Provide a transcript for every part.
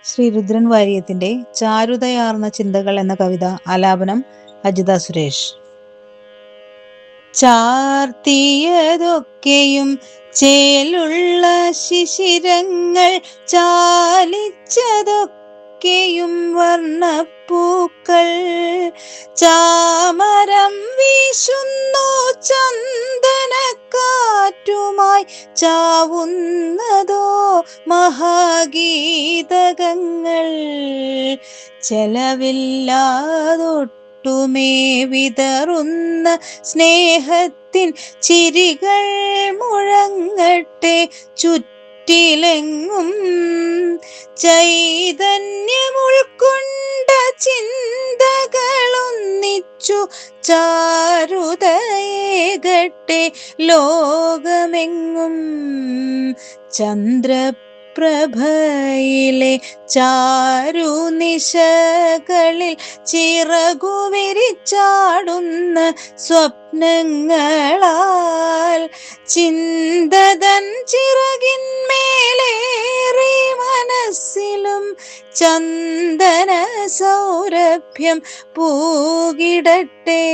ശ്രീ രുദ്രൻ വാര്യത്തിന്റെ ചാരുതയാർന്ന ചിന്തകൾ എന്ന കവിത ആലാപനം അജിത സുരേഷ്. ചാർത്തിയതൊക്കെയും ചേലുള്ള ശിശിരങ്ങൾ, ചാലിച്ചതൊക്കെയും വർണ്ണപ്പൂക്കൾ, ചാമരം വീശുന്നു ചന്ദനക്കാറ്റുമായി, ചാവുന്നതോ മഹാഗീതകങ്ങൾ. ചെലവില്ലാതൊട്ടുമേ വിതറുന്ന സ്നേഹത്തിൻ ചിരികൾ മുഴങ്ങട്ടെ ചുറ്റിലെങ്ങും. ചൈതന്യമുൾക്കൊണ്ട ചിന്തകളൊന്നിച്ചു ചാരുതയേകട്ടെ ലോകമെങ്ങും. ചന്ദ്രപ്രഭയിലെ ചാരുനിശകളിൽ ചിറകുവിരിച്ചാടുന്ന സ്വപ്നങ്ങളാൽ, ചിന്തതൻ ചിറകിന്മേലേറി മനസ്സിലും ചന്ദന സൗരഭ്യം പൂകിടട്ടെ.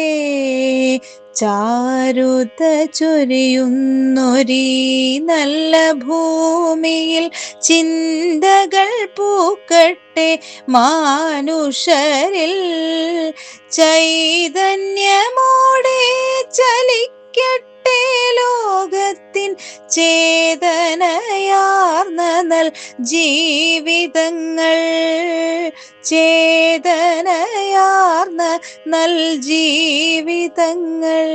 ചാരുത ചൊരിയുന്നൊരീ നല്ല ഭൂമിയിൽ ചിന്തകൾ പൂക്കട്ടെ മാനുഷരിൽ. ചൈതന്യമോടെ ചലിക്കട്ടെ ലോകത്തിൻ ചേതനയാർന്ന നൽ ജീവിതങ്ങൾ, ചേതനയാർന്ന നൽ ജീവിതങ്ങൾ.